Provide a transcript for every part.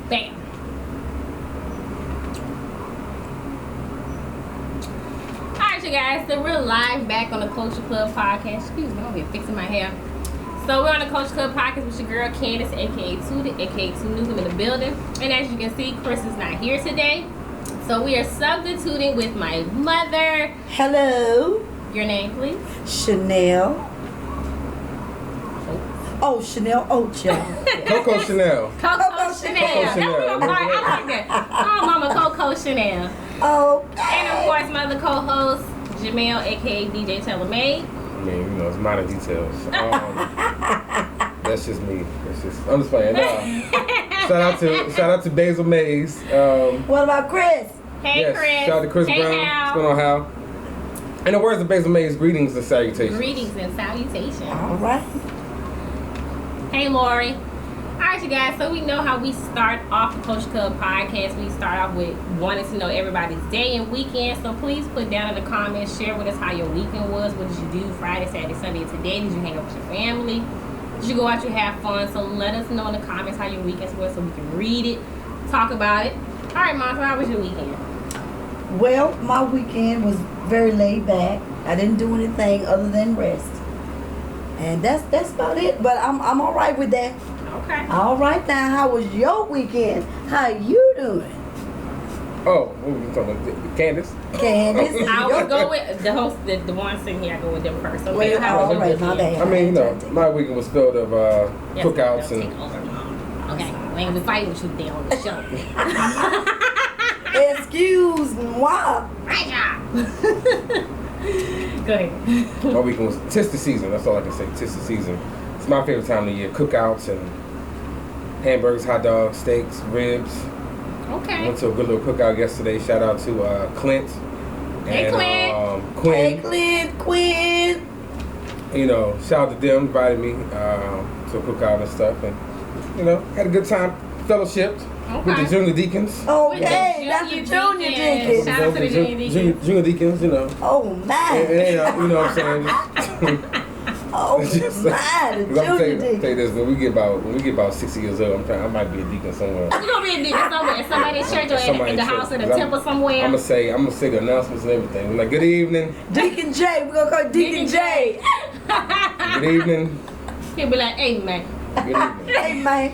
Bam. Alright, you guys, so we're live back on the Culture Club podcast. Excuse me, I'm over here fixing my hair. So we're on the Culture Club podcast with your girl Candace, aka Tootie, aka Two Newcomb in the building. And as you can see, Chris is not here today. So we are substituting with my mother. Hello. Your name, please? Chanel. Oh, Chanel Ocho. Coco Chanel. Coco Chanel. That's what I'm like. I like that. Oh, Mama Coco Chanel. Okay. And of course, my other co-host, Jamel, aka DJ TaylorMade. I mean, you know, it's minor details. That's just me. I'm just playing. Shout out to Basil Mays. What about Chris? Hey, yes, Chris. Shout out to Chris hey, Brown. Hal. What's going on, Hal? In the words of Basil Mays, greetings and salutations. Greetings and salutations. All right. Hey, Lori. Alright, you guys, so we know how we start off the Coach Club podcast. We start off with wanting to know everybody's day and weekend. So please put down in the comments, share with us how your weekend was. What did you do Friday, Saturday, Sunday, and today? Did you hang out with your family? Did you go out and have fun? So let us know in the comments how your weekends were so we can read it, talk about it. Alright, Mom, so how was your weekend? Well, my weekend was very laid back. I didn't do anything other than rest. And that's about it. But I'm all right with that. Okay. All right now, how was your weekend? How you doing? Oh, what were we talking about? Candace? Candace? I would go with the host, the one sitting here. I go with them first. So Well, how was all your right, my weekend? bad. I mean, you know, my weekend was filled of cookouts Take and... over, Mom. Okay, we ain't gonna be fighting with you today on the show. Excuse moi. Right job. Go ahead. My weekend was tis the season. That's all I can say. Tis the season. It's my favorite time of the year. Cookouts and hamburgers, hot dogs, steaks, ribs. Okay. Went to a good little cookout yesterday. Shout out to Clint. Hey, Clint. Quinn. Hey, Clint, Quinn. You know, shout out to them. Invited me to a cookout and stuff. And, you know, had a good time. Fellowshipped with the junior deacons. Okay, that's the junior deacons. Shout out to the junior deacons. Junior deacons, you know. Oh, my. And, you know what I'm saying? Oh, my, the I'm junior tell you this, when we get about 60 years old, I might be a deacon somewhere. You gonna be a deacon somewhere, somebody's church or in the house or the temple somewhere. I'm gonna say the announcements and everything. We're like, good evening. Deacon J, we're gonna call it Deacon J. Good evening. He'll be like, hey man. Good evening. Hey, man.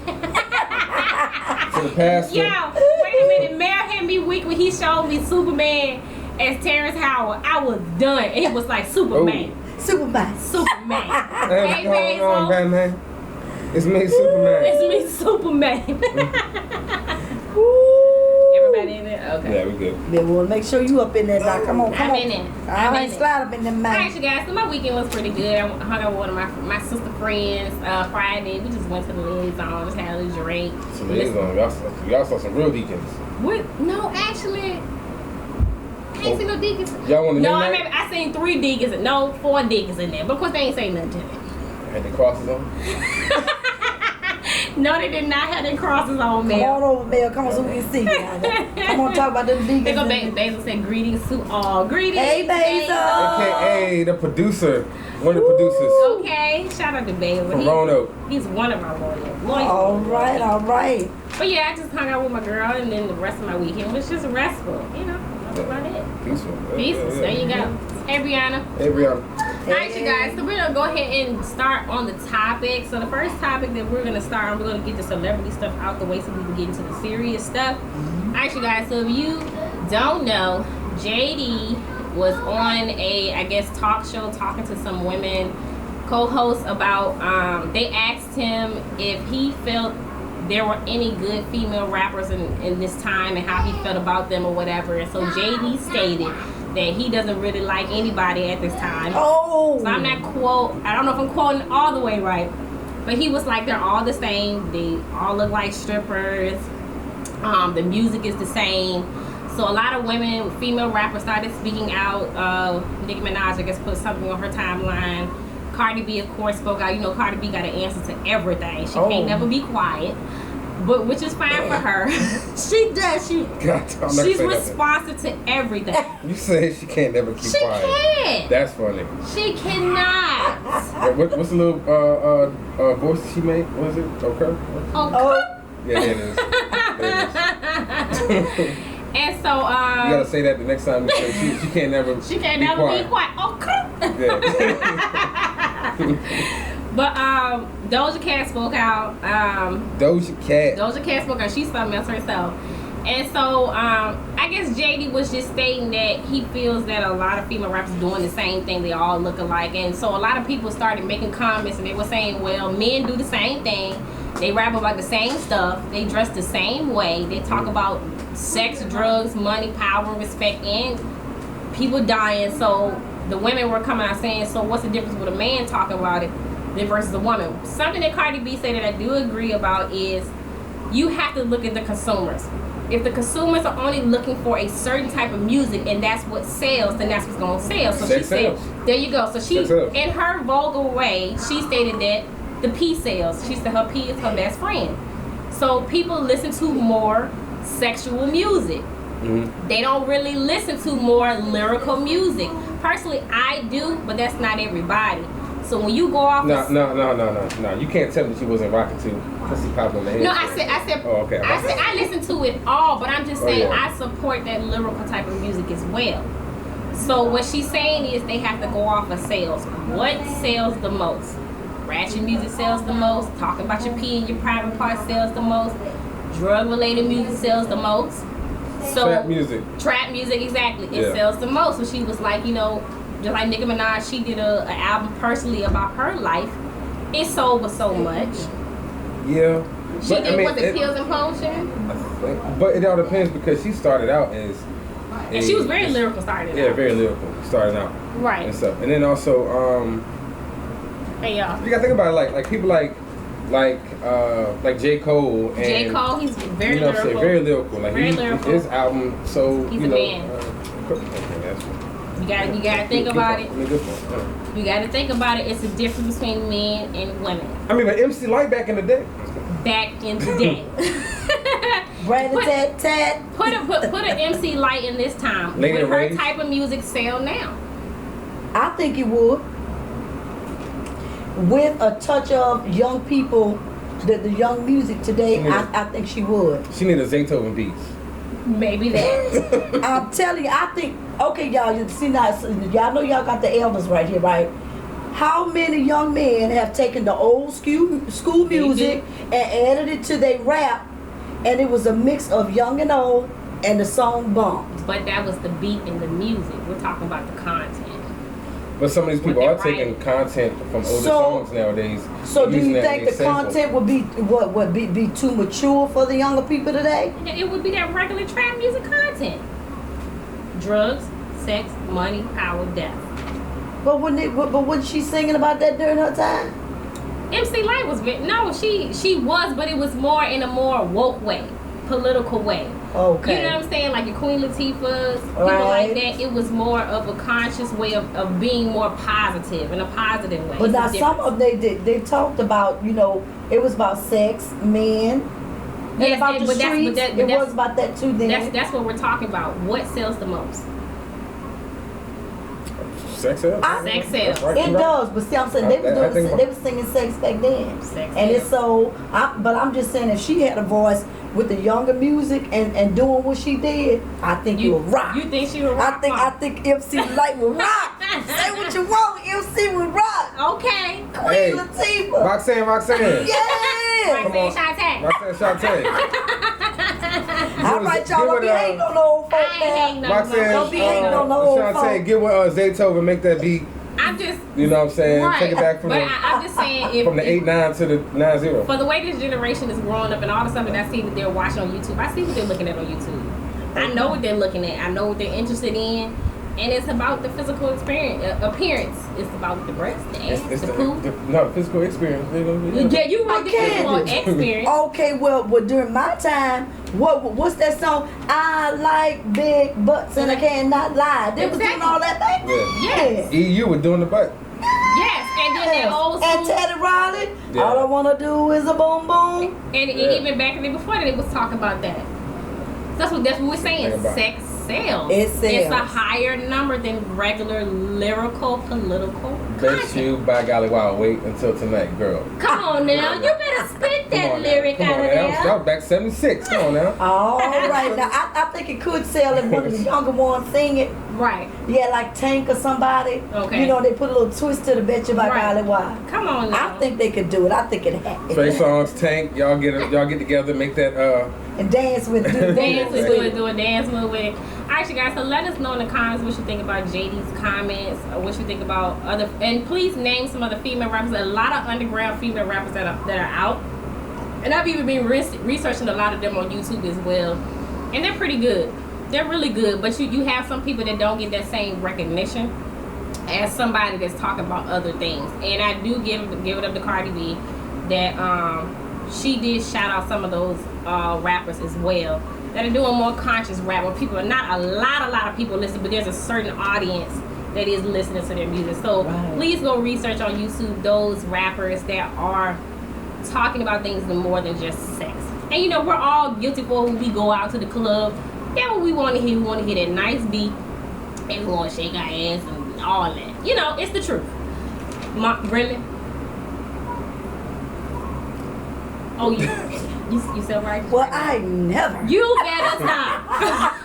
To the pastor. Yo, wait a minute. Mayor hit me weak when he showed me Superman as Terrence Howard. I was done. And it was like Superman. Superman. Superman. Hey, Hey, what's going on, Basil. Batman? It's me, Superman. It's me, Superman. Everybody in there? Okay. Yeah, we good. Yeah, we'll make sure you up in there now. Come on, come I'm on. in it. All I'm right, in it. slide up in there, man. Alright, you guys, so my weekend was pretty good. I hung out with one of my sister friends Friday. We just went to the liaison, just had a little drink. So liaison, y'all saw some real deacons. What? No, actually, I ain't seen no deacons. Y'all want to No, name I seen 3 deacons. No, 4 deacons in there. But of course, they ain't say nothing to me. Had the crosses on? No, they did not have their crosses on, Come man. on over, Mel. Come on so we can see. Come on, talk about them deacons. They go back. Basil said greetings to all. Greetings. Hey, Basil. AKA the producer. One of the producers. Okay, shout out to Basil. From Roanoke. He's one of our loyal. All right, all right. But yeah, I just hung out with my girl, and then the rest of my weekend was just restful. You know, that's about it. Peaceful. Peace. There you go. Hey, Brianna. Hey, Brianna. Alright, you guys, so we're going to go ahead and start on the topic. So the first topic that we're going to start on, we're going to get the celebrity stuff out the way so we can get into the serious stuff. Alright, you guys, so if you don't know, JD was on a, I guess, talk show talking to some women, co-hosts about, they asked him if he felt there were any good female rappers in this time and how he felt about them or whatever. And so JD stated that he doesn't really like anybody at this time. Oh. So I'm not I don't know if I'm quoting all the way right, but he was like, they're all the same. They all look like strippers. The music is the same. So a lot of women, female rappers started speaking out. Nicki Minaj, I guess, put something on her timeline. Cardi B, of course, spoke out. You know, Cardi B got an answer to everything. She can't never be quiet. But which is fine for her. She does. She's responsive to everything. You say she can't never keep quiet. She can. That's funny. She cannot. What's the little voice she made? What is it? Okay. Oh. Yeah, it is. And so, you gotta say that the next time you say she can't never. She can't never be quiet. Okay. But Doja Cat spoke out. Doja Cat spoke out. She's something else herself. And so, I guess JD was just stating that he feels that a lot of female rappers doing the same thing. They all look alike. And so a lot of people started making comments and they were saying, well, men do the same thing. They rap about the same stuff. They dress the same way. They talk about sex, drugs, money, power, respect, and people dying. So the women were coming out saying, so what's the difference with a man talking about it versus a woman? Something that Cardi B said that I do agree about is you have to look at the consumers. If the consumers are only looking for a certain type of music and that's what sells, then that's what's going to sell. So she said, there you go. So she, in her vulgar way, she stated that the P sells. She said her P is her best friend. So people listen to more sexual music. Mm-hmm. They don't really listen to more lyrical music. Personally, I do, but that's not everybody. So when you go off, no, you can't tell me she wasn't rocking to Pussy Pop in the Head. No, I said, oh, okay. I said I listen to it all, but I'm just saying I support that lyrical type of music as well. So what she's saying is they have to go off of sales. What sells the most? Ratchet music sells the most. Talking about your pee and your private parts sells the most. Drug-related music sells the most. So trap music, exactly. It sells the most. So she was like, you know, just like Nicki Minaj, she did an album personally about her life. It sold for so much. Yeah. She did what the Pills and Potion. But it all depends because she started out as. And she was very lyrical starting out. Yeah, very lyrical starting out. Right. And stuff. And then also, hey y'all. you gotta think about it, like people like J. Cole. And, J. Cole, he's very lyrical. Very lyrical. Like very lyrical. His album, so he's you a know. man. You gotta think about it. You gotta think about it. It's a difference between men and women. I mean, but MC Light back in the day. Back in the day. Put an MC Light in this time. Would her type of music sell now? I think it would. With a touch of young people, the young music today, I think she would. She need a Zaytoven beats. Maybe that. I'm telling you, I think, okay, y'all, you see now, y'all know y'all got the elders right here, right? How many young men have taken the old school music and added it to their rap, and it was a mix of young and old, and the song bombed? But that was the beat and the music. We're talking about the content. But some of these people are taking content from older songs nowadays. So do you think the content would be be too mature for the younger people today? It would be that regular trap music content. Drugs, sex, money, power, death. But wasn't she singing about that during her time? MC Light was she was, but it was more in a more woke way, political way. Okay. You know what I'm saying? Like your Queen Latifah's, people like that. It was more of a conscious way of being more positive, in a positive way. But now some of they talked about, you know, it was about sex, men, and about the streets. It was about that too then. That's what we're talking about. What sells the most? Sex sells. Sex sells. It does, but see, I'm saying they was singing sex back then, and it's so. But I'm just saying, if she had a voice with the younger music and doing what she did, I think you would rock. You think she would rock? I think MC Light would rock. Say what you want, MC would rock. Okay. Queen Latifah. Roxanne. Yeah. Roxanne Shantae. All right, y'all, don't be hating on the old folk now. Don't be hating on the old folk. Shantae, get with Zaytoven, make that beat. I'm just, you know what I'm saying? Right. Take it back from I'm just saying, from the 8-9 to the 9-0. For the way this generation is growing up and all the stuff that I see that they're watching on YouTube, I see what they're looking at on YouTube. I know what they're looking at. I know what they're interested in. And it's about the physical appearance. It's about the breasts, the ass, the poop. The physical experience. Yeah, you want the physical experience. Okay, well, during my time, what's that song? I like big butts and I cannot lie. They was doing all that back then. Yes. EU was doing the butt. Yes, and then that old school. And Teddy Riley, all I want to do is a boom boom. And even back in the before that, they was talking about that. That's what we're saying. Sex sells. It sells. It's a higher number than regular lyrical, political bet you, by golly, wow, wait until tonight, girl. Come on now, you better spit that lyric out of That there. was back 76. Come on now. All right. Now, I think it could sell if one of the younger ones sing it. Right. Yeah, like Tank or somebody. Okay. You know, they put a little twist to the bet you by Right. golly, why. Come on now. I think they could do it. I think it happens. Trey Songz, Tank, y'all get together, make that And dance with do a dance move with it. Alright, you guys, so let us know in the comments what you think about JD's comments, or what you think about other, and please name some other female rappers. A lot of underground female rappers that are out, and I've even been researching a lot of them on YouTube as well, and they're pretty good. They're really good, but you have some people that don't get that same recognition as somebody that's talking about other things. And I do give it up to Cardi B that she did shout out some of those rappers as well that are doing more conscious rap, where people are not a lot of people listen, but there's a certain audience that is listening to their music. So please go research on YouTube those rappers that are talking about things more than just sex. And you know, we're all guilty for when we go out to the club. That's what we want to hear. We want to hear that nice beat, and we want to shake our ass and all that. You know, it's the truth. Really? Oh, you said right? Well, I never. You better stop.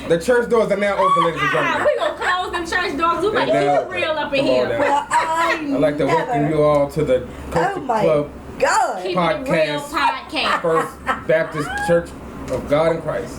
The church doors are now open, ladies and gentlemen. We gonna close them church doors. We better keep it real up in here. Well, I'd like to welcome you all to the Coastal Club God. Keep it real podcast. First Baptist Church of God in Christ.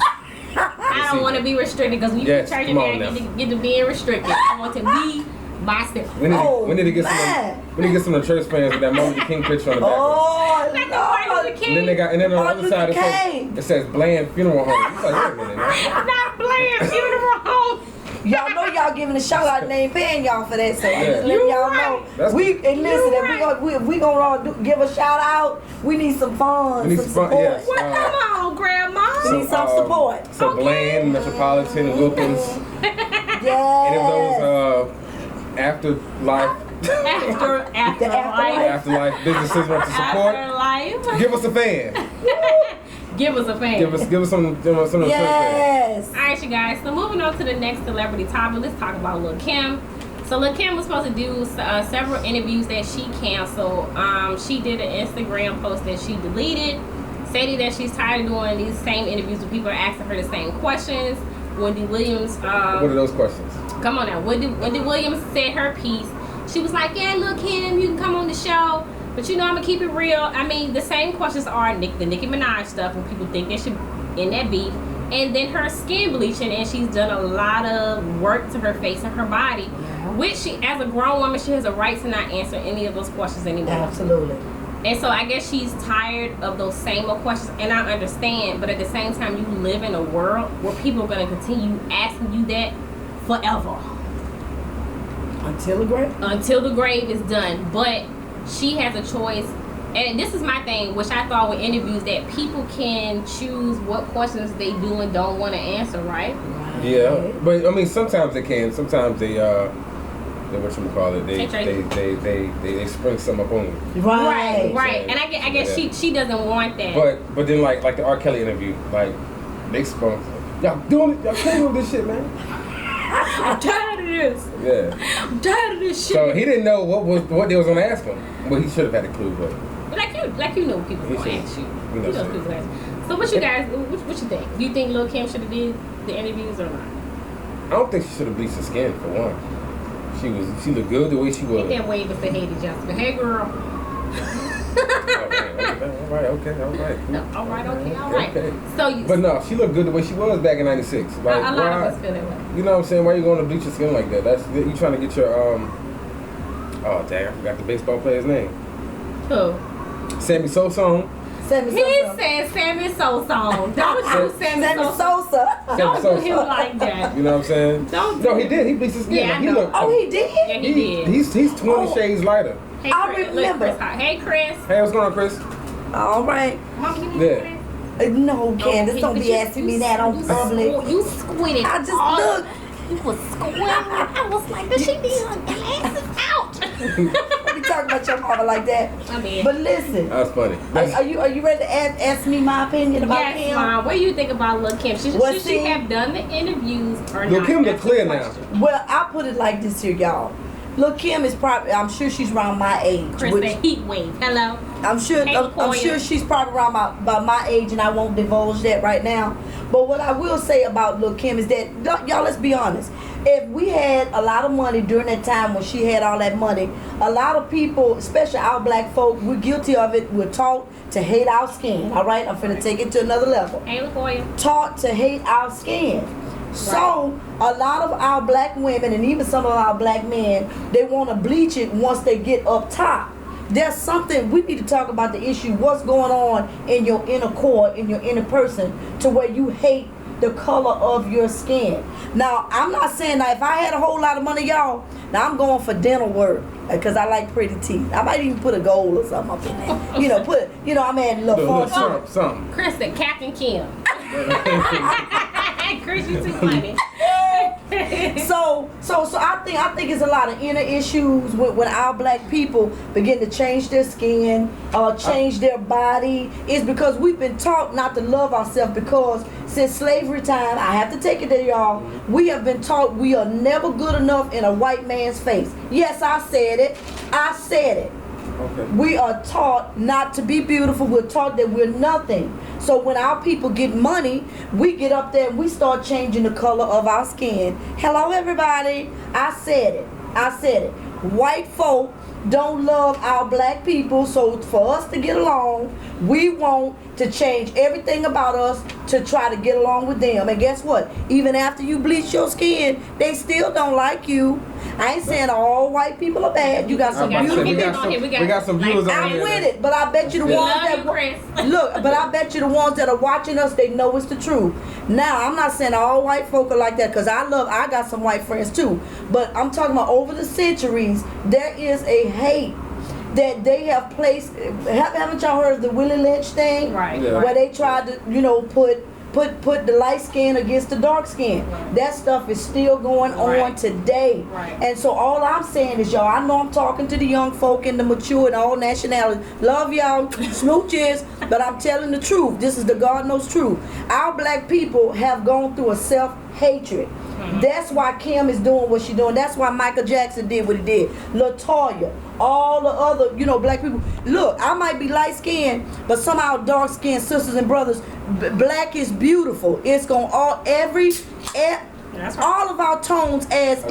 I don't want to be restricted, because when you Yes, church in come there, on you get to being restricted. I want to be myself. We need to get some of the church fans with that Martin Luther King picture on the back. Oh, Like the Martin Luther And King. then on the other side King. it says Bland Funeral Home. It's like, wait a minute, man. Not Bland Funeral Home. Y'all know y'all giving a shout out and they ain't paying y'all for that, so I'm just letting You y'all right. know. That's And listen, if we gonna give a shout out, we need some funds, We need some some fun- support. yes. Well, come on, Grandma. We need some support. So Okay. Bland, Metropolitan, Wilkins, Yes. any of those afterlife Afterlife. businesses want to support. Afterlife. Give us a fan. Give us a fan. Give us some of the church fans. Yes. Alright, you guys, so moving on to the next celebrity topic, let's talk about Lil' Kim. So Lil' Kim was supposed to do several interviews that she canceled. She did an Instagram post that she deleted, stating that she's tired of doing these same interviews where people are asking her the same questions. Wendy Williams. What are those questions? Come on now. Wendy Williams said her piece. She was like, yeah, Lil' Kim, you can come on the show. But you know, I'm going to keep it real. I mean, the same questions are the Nicki Minaj stuff, when people think they should in that beef. And then her skin bleaching, and she's done a lot of work to her face and her body. Which she, as a grown woman, she has a right to not answer any of those questions anymore. Absolutely. And so I guess she's tired of those same old questions, and I understand, but at the same time, you live in a world where people are going to continue asking you that forever. Until the grave? Until the grave is done. But she has a choice, and this is my thing, which I thought with interviews, that people can choose what questions they do and don't want to answer, right? Yeah, but I mean, sometimes they can. Sometimes they whatchamacallit, they spring some up on you. Right. And I guess she doesn't want that. But then like the R. Kelly interview, like they sprung. Y'all doing it? Y'all can't do this shit, man. I'm tired of this. Yeah. I'm tired of this shit. So he didn't know what they was gonna ask him. Well, he should have had a clue, but Like you know people gonna ask you. You know people gonna ask you. So what you guys, what you think? Do you think Lil' Kim should have did the interviews or not? I don't think she should have bleached her skin for one. She looked good the way she was. Get that wave if they hated Jessica. Hey girl. All right. Okay. So But no, she looked good the way she was back in '96. Like, a lot why, of us feel that way. you know what I'm saying? Why you going to bleach your skin like that? That's you trying to get your oh dang, I forgot the baseball player's name. Who? Sammy Sosa. He said Sammy Sosa. Don't do Sammy Sosa. Don't do him like that. You know what I'm saying? Don't. No, he did. He bleached his skin. Yeah, Like, he I know. looked, Oh, he did? Yeah, he did. He's 20 shades lighter. Hey, I Chris. remember. Look, Chris. Hey, Chris. Hey, what's going on, Chris? All right. Mom, you need Yeah. Chris? No, Candace, don't be asking me that on public. You squinted. I just looked. You was squinting. I was like, does she need her glasses out? Don't be talking about your mama like that. I mean, But listen, That's funny. are you ready to ask me my opinion about yes, Kim? Mom. What do you think about Lil' Kim? Should see- she have done the interviews or Lil' not? Kim That's look clear the now. question. Well, I put it like this here, y'all. Look, Kim is probably, I'm sure she's around my age. Chris, the heat wave. Hello. I'm sure she's probably around about my age, and I won't divulge that right now. But what I will say about Lil' Kim is that, y'all, let's be honest. If we had a lot of money during that time when she had all that money, a lot of people, especially our black folk, we're guilty of it. We're taught to hate our skin. All right, I'm finna take it to another level. Hey, LaCoya. Taught to hate our skin. So a lot of our black women and even some of our black men, they want to bleach it once they get up top. There's something we need to talk about, the issue, what's going on in your inner core, in your inner person, to where you hate the color of your skin. Now, I'm not saying that if I had a whole lot of money, y'all, now I'm going for dental work because I like pretty teeth. I might even put a gold or something up in there. I'm adding a little something. Chris and Captain Kim. Chris, you too funny. So I think it's a lot of inner issues when our black people begin to change their skin, change their body. It's because we've been taught not to love ourselves, because since slavery time, I have to take it there, y'all, we have been taught we are never good enough in a white man's face. Yes, I said it. Okay. We are taught not to be beautiful. We're taught that we're nothing. So when our people get money, we get up there and we start changing the color of our skin. Hello, everybody. I said it. White folk don't love our black people, so for us to get along, we want to change everything about us to try to get along with them. And guess what? Even after you bleach your skin, they still don't like you. I ain't saying all white people are bad. You got some beautiful people. We got some viewers on here. I'm with it, but I bet you the ones I bet you the ones that are watching us, they know it's the truth. Now, I'm not saying all white folk are like that, because I got some white friends too. But I'm talking about over the centuries, there is a hate that they have placed. Haven't y'all heard of the Willie Lynch thing? Right. Yeah. Where they tried to, put the light skin against the dark skin. Right. That stuff is still going on today. Right. And so all I'm saying is, y'all, I know I'm talking to the young folk and the mature and all nationalities. Love y'all, smooches, but I'm telling the truth. This is the God knows truth. Our black people have gone through a self-hatred. Mm-hmm. That's why Kim is doing what she's doing. That's why Michael Jackson did what he did. LaToya, all the other, black people. Look, I might be light-skinned, but some of our dark-skinned sisters and brothers, black is beautiful. It's gonna all of our tones as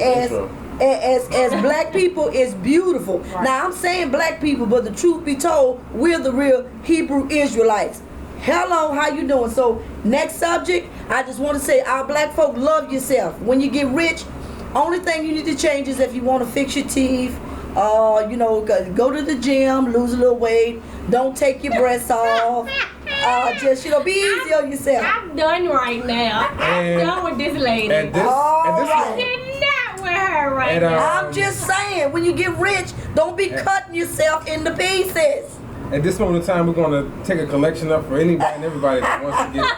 black people is beautiful. Right. Now I'm saying black people, but the truth be told, we're the real Hebrew Israelites. Hello, how you doing? So next subject, I just want to say, our black folk, love yourself. When you get rich, only thing you need to change is if you want to fix your teeth, go to the gym, lose a little weight, don't take your breasts off. Just be easy on yourself. I'm done right now. I'm done with this lady. Right. I cannot with her right now. I'm just saying, when you get rich, don't be cutting yourself into pieces. At this moment in time, we're going to take a collection up for anybody and everybody that wants to get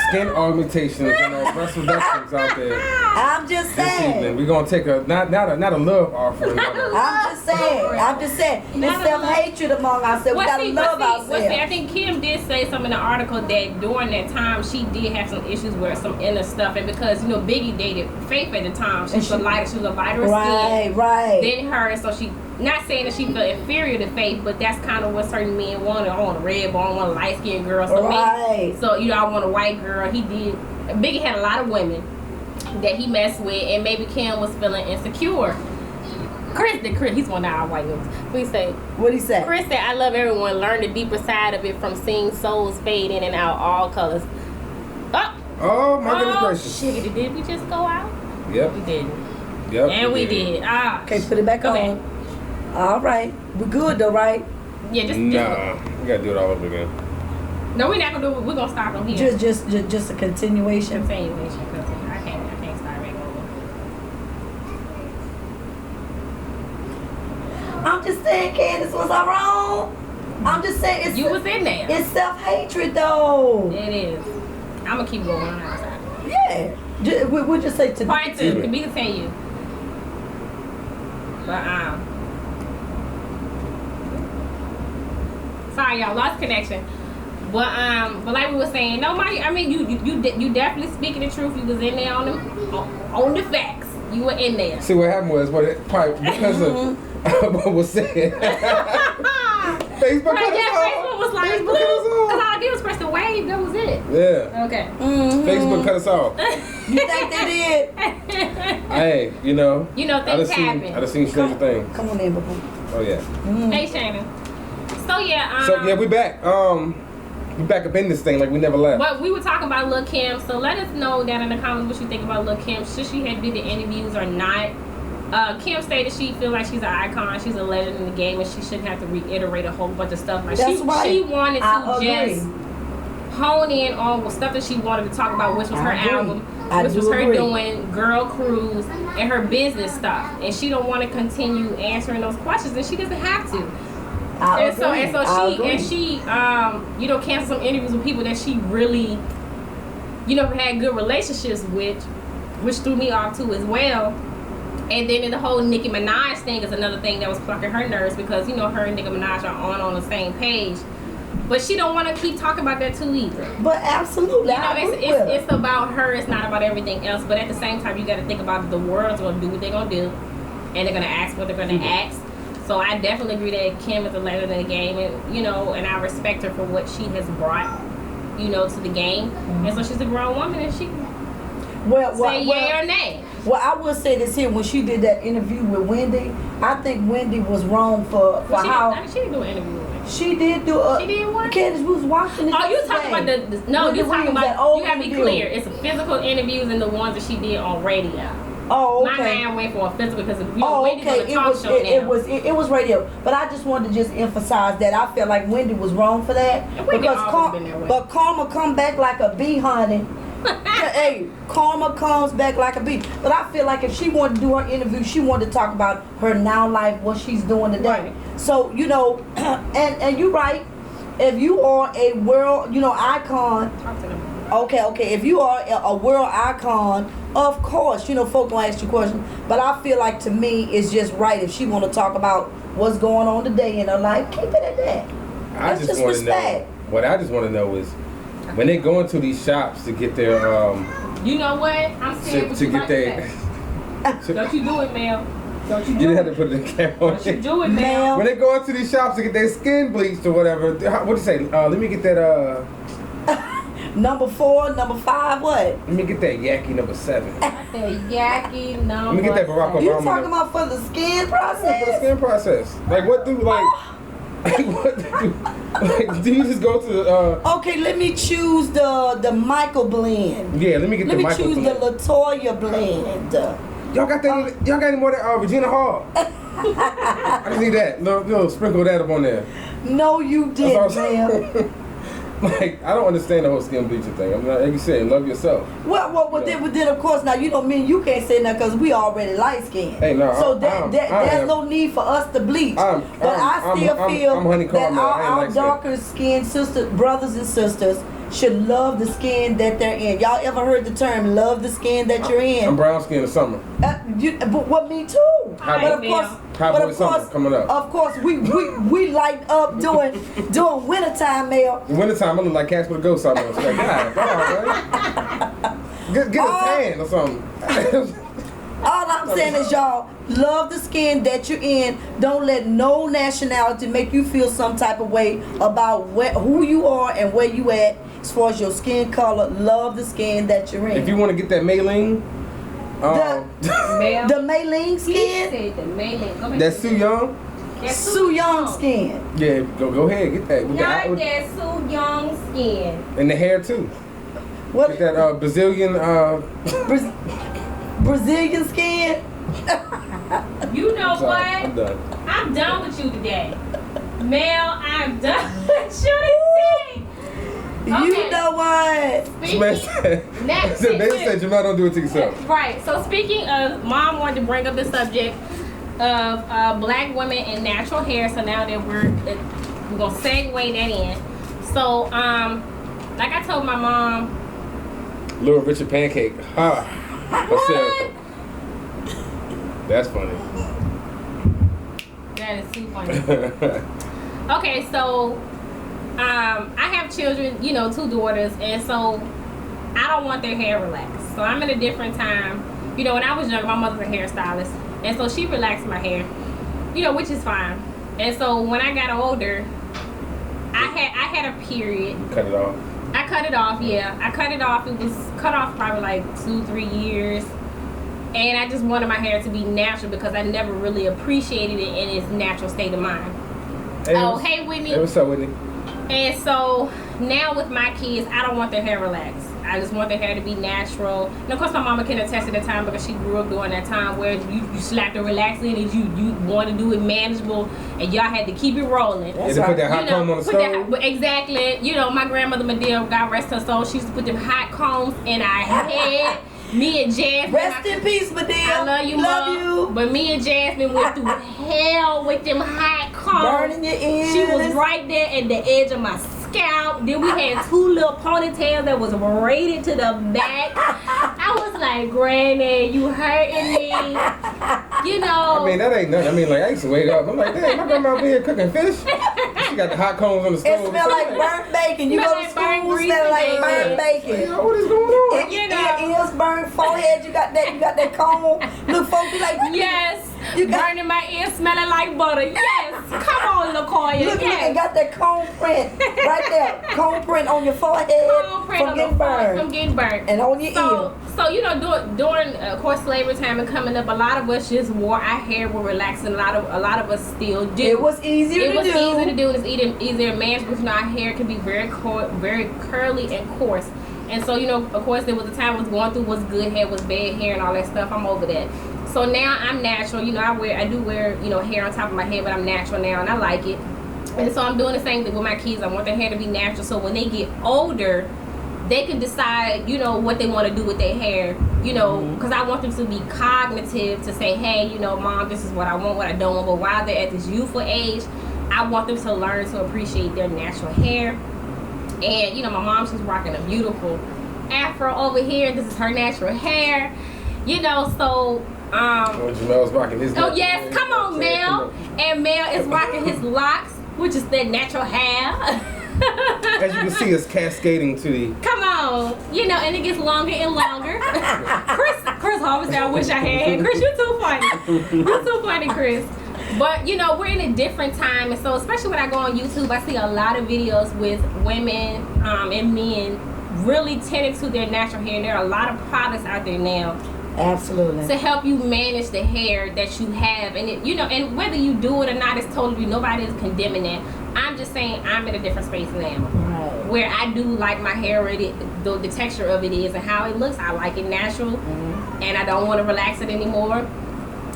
skin augmentations and breast reductions out there. I'm just saying. This evening, we're going to take a not a love offering. I'm just saying. There's self-hatred among ourselves. We got to love ourselves. I think Kim did say something in the article that during that time she did have some issues with some inner stuff, and because Biggie dated Faith at the time, she was a lighter skin than her, so she. Not saying that she felt inferior to Faith, but that's kind of what certain men wanted. I want a red bone, I want a light skinned girl. So I want a white girl. He did. Biggie had a lot of women that he messed with, and maybe Kim was feeling insecure. Chris, he's one of our white women. What'd he say? Chris said, "I love everyone. Learn the deeper side of it from seeing souls fade in and out, all colors." Oh my goodness gracious! Shit, did we just go out? Yep. We did. Yep. And we did. Okay, put it back on. All right, we're good though, right? Yeah, we gotta do it all over again. No, we're not gonna do it. We're gonna start from here. Just a continuation. I can't start back over. I'm just saying, Candace, was I wrong? I'm just saying you was in there. It's self-hatred though. It is. I'm gonna keep going on outside. Yeah, we'll just say to part 2 can be continued. But sorry, y'all, lost connection. But like we were saying, nobody. I mean, you definitely speaking the truth. You was in there on the facts. You were in there. See, what happened was, probably because of what was said. Facebook cut us off. Facebook was like, blue. Because all I did was press the wave. That was it. Yeah. Okay. Facebook cut us off. You think they did? Hey, things happen. I've seen stranger things. Come on in, boo. Oh, yeah. Hey, Shannon. So, yeah. we back. We back up in this thing like we never left. But we were talking about Lil' Kim, so let us know down in the comments what you think about Lil' Kim. Should she have did the interviews or not? Kim stated she feels like she's an icon, she's a legend in the game, and she shouldn't have to reiterate a whole bunch of stuff. Like That's right. She wanted to I just hone in on stuff that she wanted to talk about, which was her album, which was her doing Girl Cruise and her business stuff. And she don't want to continue answering those questions, and she doesn't have to. She canceled some interviews with people that she really, had good relationships with, which threw me off too as well. And then the whole Nicki Minaj thing is another thing that was plucking her nerves because her and Nicki Minaj are on the same page. But she don't want to keep talking about that too either. But absolutely, it's about her. It's not about everything else. But at the same time, you got to think about the world's going to do what they're going to do, and they're going to ask what they're going to ask. So I definitely agree that Kim is a legend in the game, and and I respect her for what she has brought, to the game. And so she's a grown woman, and she can say yay or nay. Well, I will say this here: when she did that interview with Wendy, I think Wendy was wrong for how she didn't do an interview with her. She did do a. She did one. Candace was watching it. Oh, you talking about you talking about? You gotta be clear. It's physical interviews and the ones that she did on radio. Oh, okay. My man went for a physical because Wendy's on the talk show now. It was radio, but I just wanted to just emphasize that I felt like Wendy was wrong for that but karma come back like a bee, honey. Hey, karma comes back like a bee. But I feel like if she wanted to do her interview, she wanted to talk about her now life, what she's doing today. Right. So and you're right. If you are a world icon, Talk to them. Okay. If you are a world icon, of course, folk gonna ask you questions. But I feel like to me, it's just right if she want to talk about what's going on today in her life, keep it at that. I just want to know. What I just want to know is when they go into these shops to get their You know what? I'm saying to get their. Don't you do it, Mel. Don't you do it. You didn't have to put it in the camera. Don't you do it, Mel. When they go into these shops to get their skin bleached or whatever, what do you say? Let me get that Number 4, number 5, what? Let me get that Yaki number 7. The Yaki number. Let me get that Barack Obama. You talking about for the skin process? For the skin process. Like what do do you just go to Okay, let me choose the Michael blend. Yeah, let me get the Michael blend. Let me choose the Latoya blend. Y'all got any more of that Regina Hall? I just need that. Little sprinkle that up on there. No, you didn't, man. Like, I don't understand the whole skin bleaching thing. I'm not, like you said, love yourself. Well, then of course, now you don't mean you can't say that because we already light skinned. Hey, no. So there's no need for us to bleach. I still feel that our darker skinned brothers and sisters should love the skin that they're in. Y'all ever heard the term "love the skin that you're in"? I'm brown skin in the summer. Me too. Coming up. Of course, we light up during wintertime, Mel. In wintertime, I look like Casper the Ghost almost. Like, God, man. Get a tan or something. All I'm saying is, y'all, love the skin that you're in. Don't let no nationality make you feel some type of way about who you are and where you at as far as your skin color. Love the skin that you're in. If you want to get that Maylene, the Maylene skin? He said the Maylene. That's Soo Young? That's Soo Young skin. Yeah, go ahead, get that. Not that Soo Young skin. And the hair too. What? Get that Brazilian Brazilian skin. You know what? I'm done. I'm done with you today. Mel, I'm done with you today. Okay. You know what? They said Jamal, don't do it to yourself. Right. So speaking of, Mom wanted to bring up the subject of black women and natural hair. So now that we're gonna segue that in. So like I told my mom, Little Richard Pancake. What? That's funny. That is too funny. Okay, so I have children, 2 daughters, and so I don't want their hair relaxed. So I'm in a different time You know, when I was younger, my mother's a hairstylist, and so she relaxed my hair. You know, which is fine. And so when I got older, I had a period. You cut it off. I cut it off. Yeah, I cut it off. It was cut off probably like 2-3 years. And I just wanted my hair to be natural because I never really appreciated it in its natural state of mind. Hey Whitney. Hey, what's up, Whitney? And so now with my kids, I don't want their hair relaxed. I just want their hair to be natural. And of course my mama can attest to the time because she grew up during that time where you slapped the relaxing and you want to do it manageable and y'all had to keep it rolling. That's right. Put that hot comb on the stove. Exactly. You know, my grandmother Medea, God rest her soul, she used to put them hot combs in our head. Me and Jasmine. Rest in peace, Medea. I love you, Mom. But me and Jasmine went through hell with them hot combs. Burning your ears. She was right there at the edge of my scalp. Then we had 2 little ponytails that was braided to the back. I was like, Granny, you hurting me. You know. I mean, that ain't nothing. I mean, like, I used to wake up. I'm like, damn, my grandma be here cooking fish. She got the hot combs on the stove. It smell like burnt bacon. You go to school, smell like burnt bacon. Like, what is going on? Ears burnt, forehead, you got that comb. Look, folks be like, yes. You burning my ears, smelling like butter. Yes. Come on, LaCoya. Look, yes. you got that comb print right there. Comb print on your forehead from getting burnt. And on your ear. So, you know, during of course, slavery time and coming up, a lot of us just wore our hair were relaxing. A lot of us still do. It was easier to do. It was easier to do. And it's easier to manage because, you know, our hair can be very curly and coarse. And so, you know, of course, there was a time I was going through what's good hair, what's bad hair, and all that stuff. I'm over that. So now I'm natural. You know, I do wear, you know, hair on top of my head, but I'm natural now, and I like it. And so I'm doing the same thing with my kids. I want their hair to be natural, so when they get older, they can decide, you know, what they want to do with their hair. You know, because I want them to be cognitive to say, hey, you know, Mom, this is what I want, what I don't want. But while they're at this youthful age, I want them to learn to appreciate their natural hair. And, you know, my mom, she's rocking a beautiful afro over here. This is her natural hair. You know, so... Jamel's rocking his Oh, yes. Come on, Mel. And Mel is rocking his locks, which is their natural hair. As you can see, it's cascading to the... Come on. You know, and it gets longer and longer. Chris Harvey said, I wish I had hair. Chris, you too funny. You too funny, Chris. But, you know, we're in a different time. And so, especially when I go on YouTube, I see a lot of videos with women and men really tending to their natural hair. And there are a lot of products out there now. Absolutely. To help you manage the hair that you have. And, it, you know, and whether you do it or not, it's totally, nobody is condemning that. I'm just saying I'm in a different space now. Right. Where I do like my hair, the texture of it is and how it looks. I like it natural. And I don't want to relax it anymore.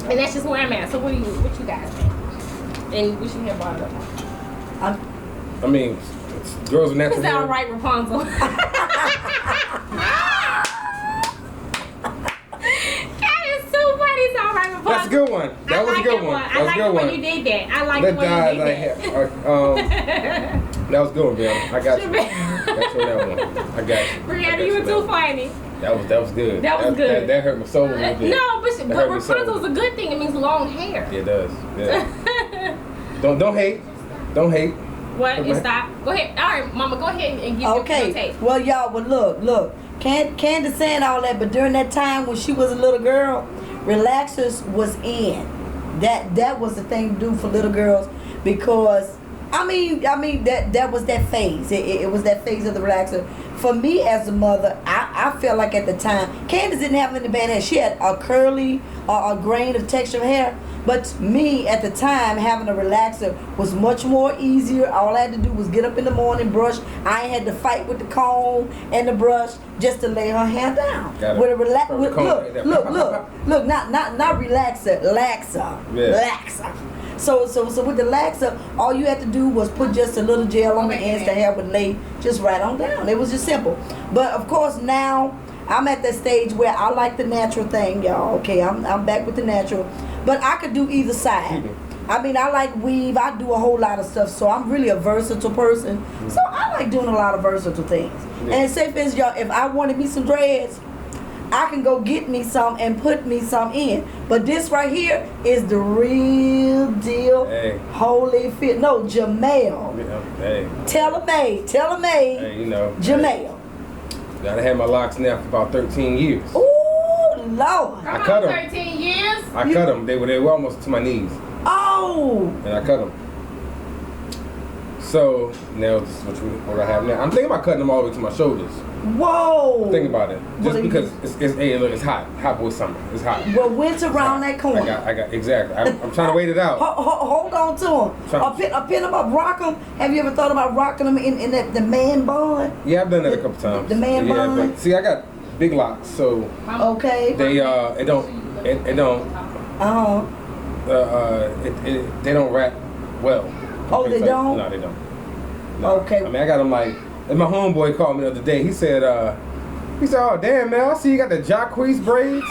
And that's just where I'm at. So what you guys think? And what you have brought up? I mean, girls with natural hair. It's all right, Rapunzel. That is so funny. It's all right, Rapunzel. That's a good one. That was a good one. I like the way you did that. I like the way you did that. That was good one, Brianna. I got you. Got you on that one. I got you. Brianna, you were too funny. That was good. That was good. That hurt my soul a little bit. No, but Rapunzel's a good thing. It means long hair. Yeah, it does. Yeah. Don't hate. Don't hate. What? And stop. Go ahead. All right, Mama, go ahead and give your take. Well, y'all, but look. Candace saying all that, but during that time when she was a little girl, relaxers was in. That was the thing to do for little girls because I mean that was that phase. It was that phase of the relaxer. For me as a mother, I felt like at the time, Candace didn't have any bad hair. She had a curly or a grain of texture of hair. But me at the time having a relaxer was much more easier. All I had to do was get up in the morning, brush. I ain't had to fight with the comb and the brush just to lay her hair down. With a look, not relaxer, laxer. Yeah. Laxer. So with the laxer, all you had to do was put just a little gel on the ends. The hair would lay just right on down. It was just simple. But of course now I'm at that stage where I like the natural thing, y'all. Okay, I'm back with the natural. But I could do either side. I mean, I like weave. I do a whole lot of stuff. So I'm really a versatile person. So I like doing a lot of versatile things. Yeah. And say for instance, y'all, if I wanted me some dreads, I can go get me some and put me some in. But this right here is the real deal. Hey. Holy fit. No, Jamel. Hey. Tell her made. Hey, you know. Jamel. Gotta have my locks now for about 13 years. Ooh, Lord. I cut them. 13 years? I cut them. They were almost to my knees. Oh. And I cut them. So now this is what I have now. I'm thinking about cutting them all the way to my shoulders. Whoa. Think about it. Just What because it's hot. Hot boy summer. It's hot. Well, winter around that corner. I got exactly. I'm trying to wait it out. Hold on to them. I pin them up, rock them. Have you ever thought about rocking them in the man bun? Yeah, I've done that a couple times. The man bun? But see, I got big locks, so Okay. they it don't they don't wrap well. Oh, they don't? No, they don't. No. Okay. I mean, I got them like. And my homeboy called me the other day. He said, "Oh damn, man, I see you got the Jacquees braids."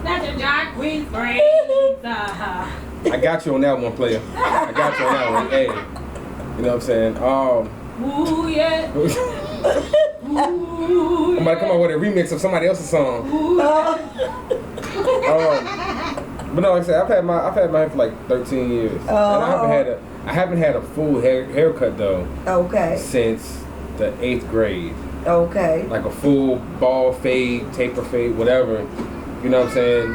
That's a Jacquees braids. I got you on that one, player. I got you on that one. Hey, you know what I'm saying? Ooh, yeah. I'm about to come up with a remix of somebody else's song. But no, like I said, I've had my hair for like 13 years, and I haven't had a full haircut though. Okay. Since the 8th grade. Okay. Like a full ball fade, taper fade, whatever. You know what I'm saying?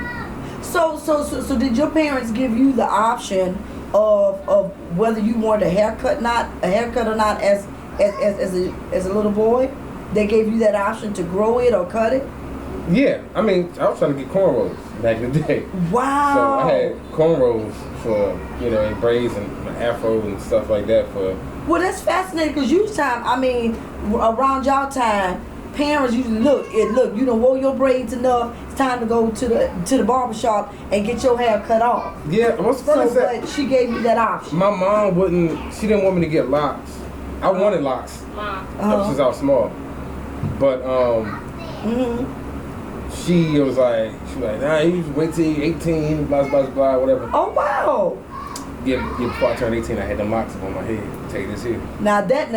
So did your parents give you the option of whether you wanted a haircut or not as a little boy? They gave you that option to grow it or cut it? Yeah, I mean, I was trying to get cornrows back in the day. Wow. So I had cornrows for, and braids and my afro and stuff like that for. Well, that's fascinating because around y'all time, parents usually look, you done wore your braids enough, it's time to go to the barbershop and get your hair cut off. Yeah, what's funny is that but she gave you that option. my mom she didn't want me to get locks. I wanted locks ever since I was small. But, she was like, nah, you just wait till you're 18, blah, blah, blah, whatever. Oh, wow. Yeah, before I turned 18, I had them locks up on my head. I'll tell you this here. Now that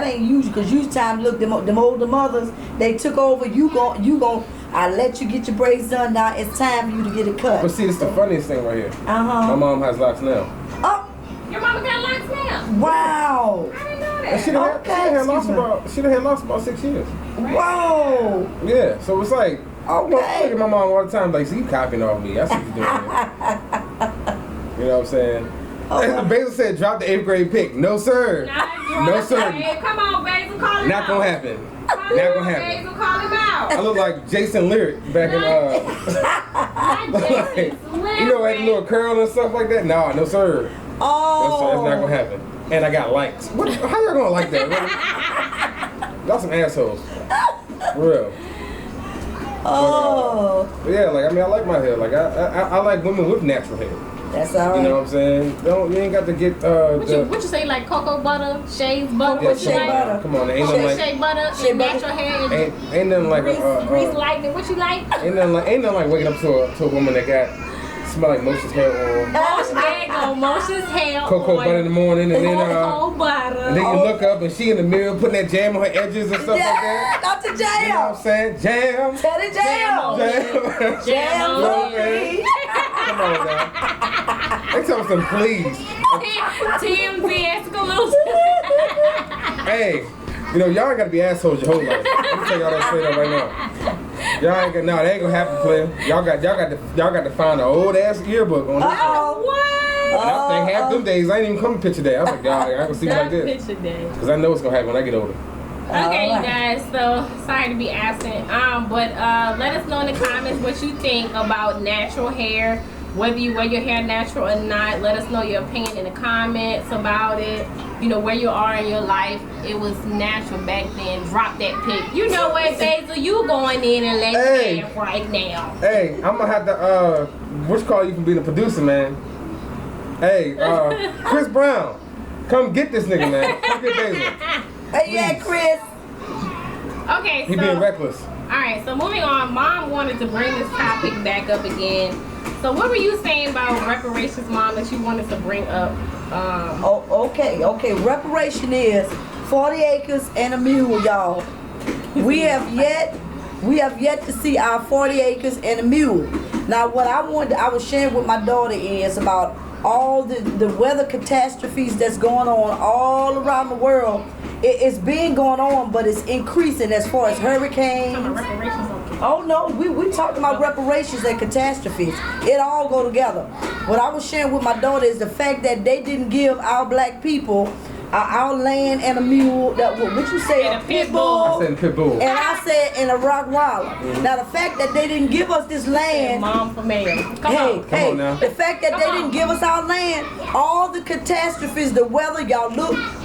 ain't usual, because usually time, look, them older mothers, they took over, I let you get your braids done, now it's time for you to get it cut. But see, it's the funniest thing right here. My mom has locks now. Oh. Your mama got locks now? Wow. I didn't know that. And she done had locks about 6 years. Whoa. Yeah, so it's like, I look at my mom all the time, like, see, you copying off me. That's what you doing here. You know what I'm saying? Basil said, drop the 8th grade pick. No, sir. No, sir. Hey, come on, Basil, call him Not out. gonna happen. Not gonna happen. Basil, call him out. I look like Jason Lyric back in, like, you know, like little curl and stuff like that. No, sir. Oh. No, sir, that's not gonna happen. And I got likes. How y'all gonna like that, really? Y'all some assholes. For real. Oh. But yeah, like, I mean, I like my hair. Like, I like women with natural hair. That's all right. You know what I'm saying? You ain't got to get What you say, like cocoa butter, shea butter? Yeah, shea butter. Come on, ain't nothing like Shea butter, and natural hair, and ain't nothing like grease lightning. What you like? Ain't nothing like waking up to a woman that got smell like Moshe's hair oil. Moshe's hair oil. Cocoa butter in the morning, and then cocoa butter. and then you look up and she in the mirror putting that jam on her edges and stuff like that. Not the jam. You know what I'm saying? Jam. Tell the jam. Jam for me. Come on, now. They tell me some please. TMZ exclusive. Hey, y'all ain't gotta be assholes your whole life. Let me tell y'all that straight up right now. Y'all ain't that ain't gonna happen, player. Y'all got to find an old ass yearbook on this. What? And I think half them days I ain't even come to picture day. I was like, y'all ain't gonna see me like this. Picture day. Cause I know what's gonna happen when I get older. Okay, you guys, so sorry to be absent. But let us know in the comments what you think about natural hair. Whether you wear your hair natural or not, let us know your opinion in the comments about it. Where you are in your life. It was natural back then. Drop that pic. You know what, Basil? You going in and letting it right now. Hey, I'm gonna have to call you from being a producer, man. Hey, Chris Brown, come get this nigga, man. Come get Basil. Hey, yeah, Chris. Okay, He being reckless. Alright, so moving on. Mom wanted to bring this topic back up again. So what were you saying about reparations, Mom, that you wanted to bring up? Okay. Reparation is 40 acres and a mule, y'all. We have yet to see our 40 acres and a mule. Now, what I was sharing with my daughter is about all the weather catastrophes that's going on all around the world. It's been going on, but it's increasing as far as hurricanes. Oh no, we talking about reparations and catastrophes. It all go together. What I was sharing with my daughter is the fact that they didn't give our black people our land and a mule. That what you say? And a pit bull. I said pit bull. And I said in a Rottweiler. Now the fact that they didn't give us this land. Mom for mayor. Come on now. The fact that they didn't give us our land, all the catastrophes, the weather, y'all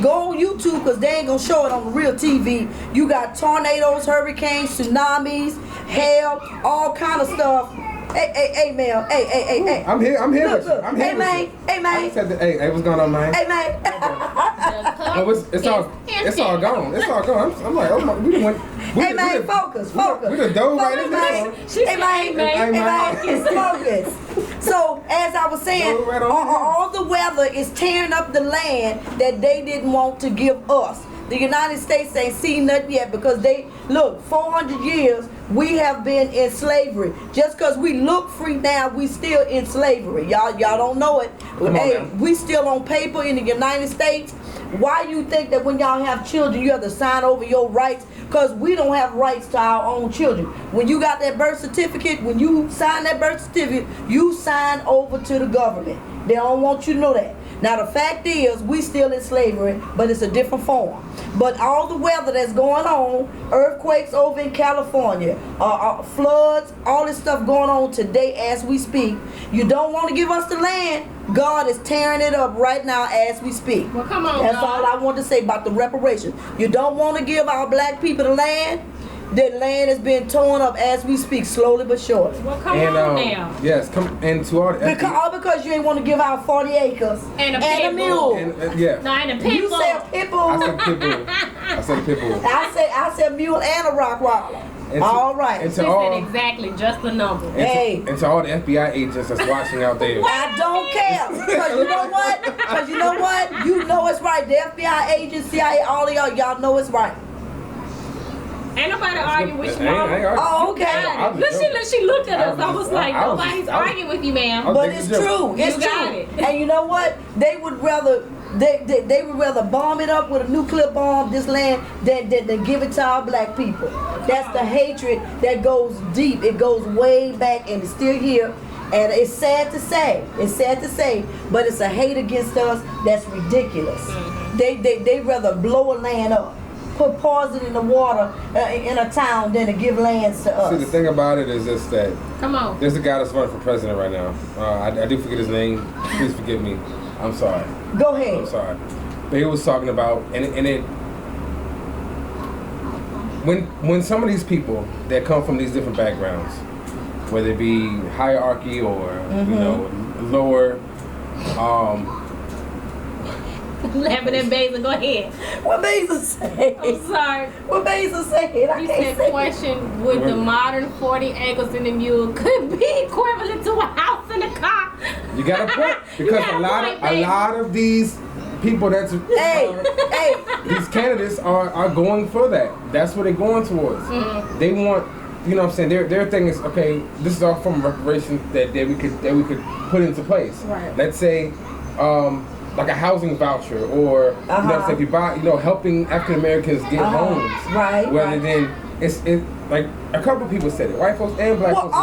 go on YouTube because they ain't gonna show it on the real TV. You got tornadoes, hurricanes, tsunamis, hail, all kind of stuff. Hey, man. Hey. I'm here with you. I'm here with man. you. Hey, man. Hey, what's going on, man? Hey, man. It's all gone. It's all gone. I'm like, oh my, we went. Hey, man, focus. We done dove right in there. Hey, man, focus. So, as I was saying, all the weather is tearing up the land that they didn't want to give us. The United States ain't seen nothing yet because 400 years we have been in slavery. Just because we look free now, we still in slavery. Y'all don't know it. Hey, we still on paper in the United States. Why you think that when y'all have children, you have to sign over your rights? Because we don't have rights to our own children. When you got that birth certificate, when you sign that birth certificate, you sign over to the government. They don't want you to know that. Now the fact is, we still in slavery, but it's a different form. But all the weather that's going on, earthquakes over in California, floods, all this stuff going on today as we speak. You don't want to give us the land. God is tearing it up right now as we speak. Well, come on, That's God. all I want to say about the reparations. You don't want to give our black people the land. The land is being torn up as we speak, slowly but surely. Well, come on now. Yes, come and to all the all because you ain't want to give out 40 acres and a mule. Yeah. No, and a pit You bull. said pit bull. I said pit bull. I said mule and a Rottweiler. All right. She said exactly, just the number. Hey. And to all the FBI agents that's watching out there. I don't care. Because you know what? You know it's right. The FBI agents, CIA, all of y'all know it's right. Ain't nobody arguing with you, Mama. Oh, okay. Look, she looked at us. I was like, nobody's arguing with you, ma'am. But it's true. It's true. And you know what? They would rather bomb it up with a nuclear bomb, this land, than give it to our black people. That's the hatred that goes deep. It goes way back and it's still here. And it's sad to say, but it's a hate against us that's ridiculous. They rather blow a land up, put poison in the water in a town than to give lands to us. See, the thing about it is this, that come on. There's a guy that's running for president right now. I do forget his name. Please forgive me. I'm sorry. Go ahead. I'm sorry. But he was talking about, when some of these people that come from these different backgrounds, whether it be hierarchy or lower, Laughing at Basil, go ahead. What Basil say? I'm sorry. What Basil said? He said, question, would the modern 40 acres in the mule could be equivalent to a house and a car? You got a point. Because a lot of these people these candidates are going for that. That's what they're going towards. Mm-hmm. They want, you know what I'm saying, their thing is, okay, this is all from reparations that we could put into place. Right. Let's say like a housing voucher, or you know what I'm saying, if you buy, helping African Americans get homes. Right. Rather than it's like a couple of people said it, white folks and black folks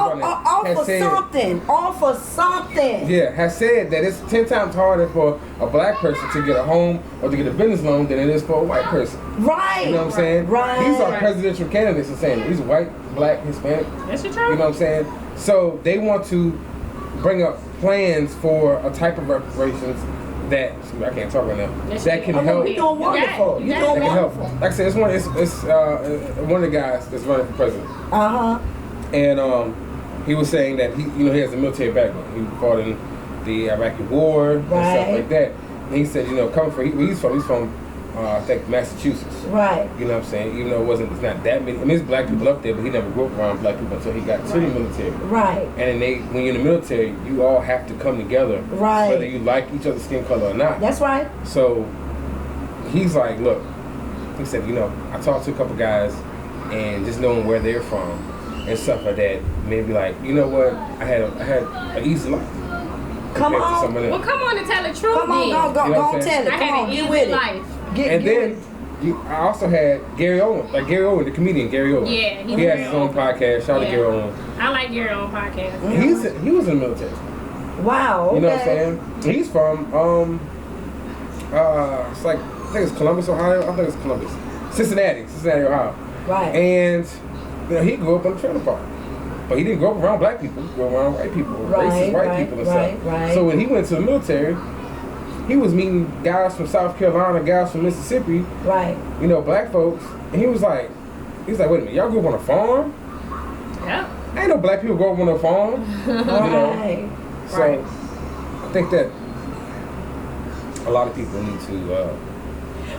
offer something. Yeah, has said that it's 10 times harder for a black person to get a home or to get a business loan than it is for a white person. Right. You know what I'm saying? Right. These are presidential candidates are saying these are white, black, Hispanic. That's true. You know what I'm saying? So they want to bring up plans for a type of reparations that I can't talk right now. That can help. You're doing wonderful. You're doing wonderful. Like I said, it's one of the guys that's running for president. And he was saying that he has a military background. He fought in the Iraqi War and stuff like that. And he said, coming from he's from I think Massachusetts. Right. You know what I'm saying? Even though it's not that many. I mean, there's black people up there, but he never grew up around black people until he got to the military. Right. And then when you're in the military, you all have to come together. Right. Whether you like each other's skin color or not. That's right. So he's like, look, he said, I talked to a couple guys, and just knowing where they're from and stuff like that, maybe like, you know what? I had an easy life. Come on. Well, come on and tell the truth. Come on, go tell it. I had an easy life. And then I also had Gary Owen, the comedian Gary Owen. Yeah, he has his own podcast. Shout out to Gary Owen. I like Gary Owen podcast. He was in the military. Wow. Okay. You know what I'm saying? He's from it's like, I think it's Columbus, Ohio. I think it's Columbus, Cincinnati, Ohio. Right. And he grew up on the trailer park. But he didn't grow up around black people. He grew up around white people, racist white people and stuff. Right. So when he went to the military, he was meeting guys from South Carolina, guys from Mississippi. Right. You know, black folks. And he was like, wait a minute, y'all grew up on a farm? Yeah. Ain't no black people grow up on a farm. You know? So I think that a lot of people need to,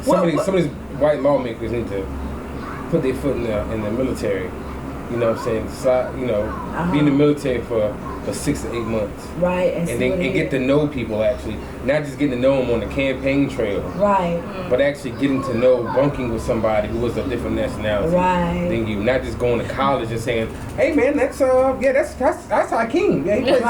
some of these white lawmakers need to put their foot in the military. You know what I'm saying? So, you know, be in the military for 6 to 8 months. Right. And get to know people, actually. Not just getting to know them on the campaign trail. Right. But actually getting to know, bunking with somebody who was a different nationality than you. Not just going to college and saying, hey man, that's Hakeem. Yeah, he plays.